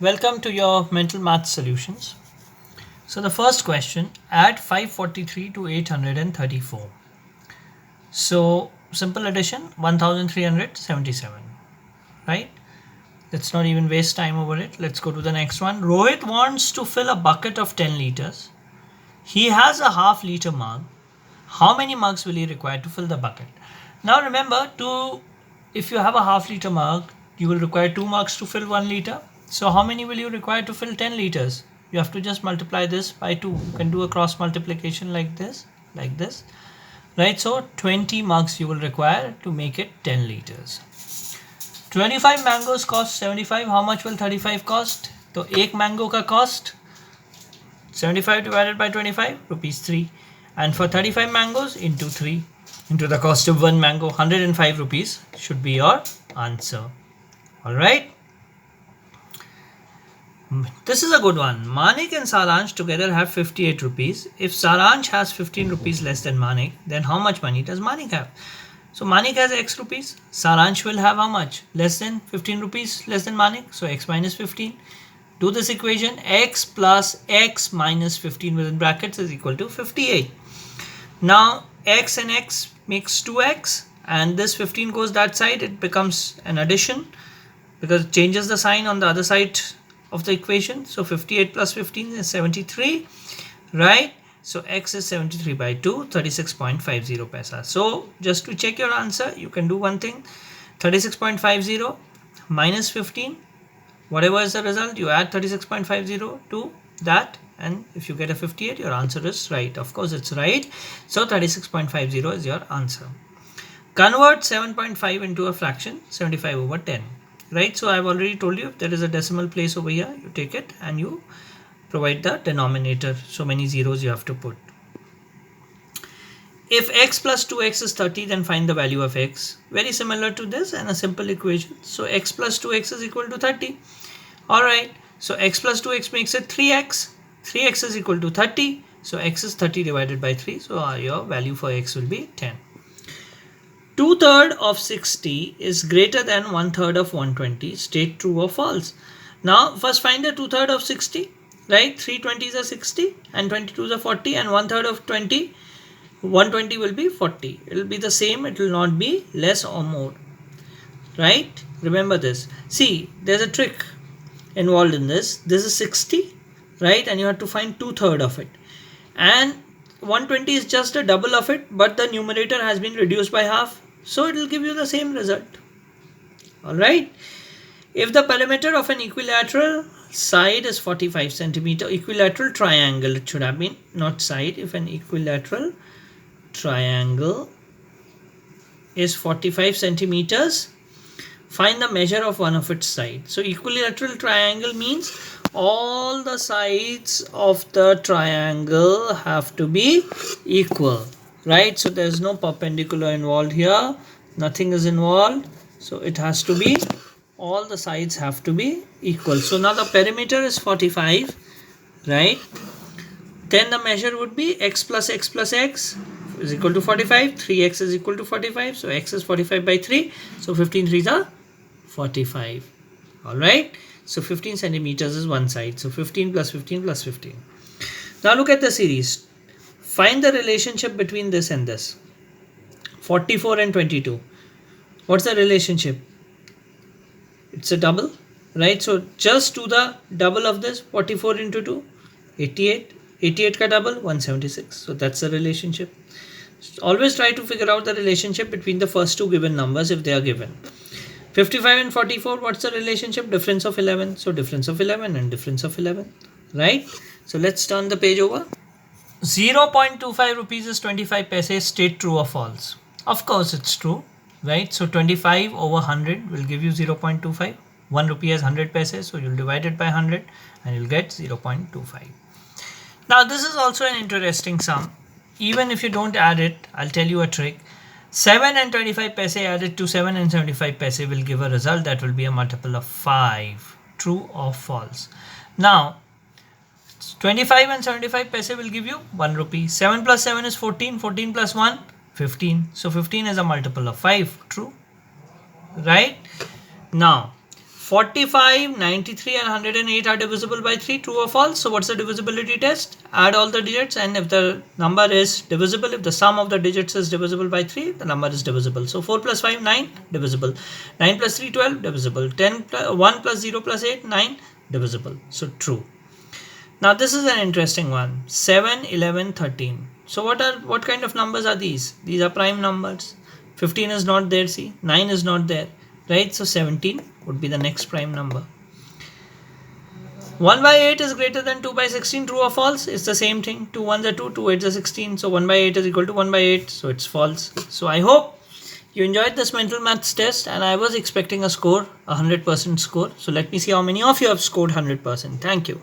Welcome to your mental math solutions. So the first question, add 543 to 834. So simple addition, 1377, right? Let's not even waste time over it. Let's go to the next one. Rohit wants to fill a bucket of 10 liters. He has a half liter mug. How many mugs will he require to fill the bucket? Now remember, if you have a half liter mug, you will require 2 mugs to fill 1 liter. So how many will you require to fill 10 liters? You have to just multiply this by 2. You can do a cross multiplication like this, right? So 20 mugs you will require to make it 10 liters. 25 mangoes cost 75. How much will 35 cost? So 1 mango ka cost 75 divided by 25, rupees 3. And for 35 mangoes, into 3, into the cost of 1 mango, 105 rupees should be your answer. Alright. This is a good one. Manik and Saransh together have 58 rupees. If Saransh has 15 rupees less than Manik, then how much money does Manik have? So Manik has x rupees. Saransh will have how much? Less than 15 rupees less than Manik. So x minus 15. Do this equation. X plus x minus 15 within brackets is equal to 58. Now x and x makes 2x, and this 15 goes that side. It becomes an addition because it changes the sign on the other side of the equation. So 58 plus 15 is 73, right? So x is 73 by 2, 36.50 paisa. So just to check your answer, you can do one thing. 36.50 minus 15, whatever is the result, you add 36.50 to that, and if you get a 58, your answer is right. Of course it's right. So 36.50 is your answer. Convert 7.5 into a fraction, 75 over 10. Right, so I've already told you, if there is a decimal place over here, you take it and you provide the denominator. So many zeros you have to put. If x plus 2x is 30, then find the value of x. Very similar to this and a simple equation. So x plus 2x is equal to 30. Alright, so x plus 2x makes it 3x. 3x is equal to 30. So x is 30 divided by 3. So your value for x will be 10. 2/3 of 60 is greater than 1/3 of 120. State true or false. Now first find the 2/3 of 60, right? 3 20s are 60 and 22s are 40, and 1/3 of 20, 120 will be 40. It will be the same. It will not be less or more, right? Remember this. See, there's a trick involved in this. This is 60, right? And you have to find 2/3 of it. And 120 is just a double of it, but the numerator has been reduced by half. So it will give you the same result. Alright. If the perimeter of an equilateral side is 45 centimeter, equilateral triangle, it should have been, not side. If an equilateral triangle is 45 centimeters, find the measure of one of its sides. So equilateral triangle means all the sides of the triangle have to be equal, right? So there's no perpendicular involved here, nothing is involved. So it has to be, all the sides have to be equal. So now the perimeter is 45, right? Then the measure would be x plus x is equal to 45. 3x is equal to 45. So x is 45 by 3. So 15 3s are 45. Alright. So 15 centimeters is one side. So 15 plus 15 plus 15. Now look at the series. Find the relationship between this and this. 44 and 22. What's the relationship? It's a double, right? So just do the double of this. 44 into 2, 88. 88 ka double, 176. So that's the relationship. Always try to figure out the relationship between the first two given numbers if they are given. 55 and 44, what's the relationship? Difference of 11. So difference of 11 and difference of 11, right? So let's turn the page over. 0.25 rupees is 25 paise. State true or false. Of course it's true, right? So 25 over 100 will give you 0.25. 1 rupee has 100 paise, so you'll divide it by 100 and you'll get 0.25. Now this is also an interesting sum. Even if you don't add it, I'll tell you a trick. 7 and 25 paise added to 7 and 75 paise will give a result that will be a multiple of 5. True or false? Now 25 and 75 paise will give you 1 rupee. 7 plus 7 is 14. 14 plus 1, 15. So 15 is a multiple of 5. True, right? Now 45, 93 and 108 are divisible by 3, true or false? So what's the divisibility test? Add all the digits, and if the number is divisible, if the sum of the digits is divisible by 3, the number is divisible. So 4 plus 5, 9, divisible. 9 plus 3, 12, divisible. 1 plus 0 plus 8, 9, divisible. So true. Now this is an interesting one. 7, 11, 13. So what kind of numbers are these? These are prime numbers. 15 is not there, see. 9 is not there, right? So 17 would be the next prime number. 1 by 8 is greater than 2 by 16, true or false? It's the same thing. 2 1s are 2, 2 8s are 16. So 1 by 8 is equal to 1 by 8. So it's false. So I hope you enjoyed this mental maths test, and I was expecting a score, 100% score. So let me see how many of you have scored 100%. Thank you.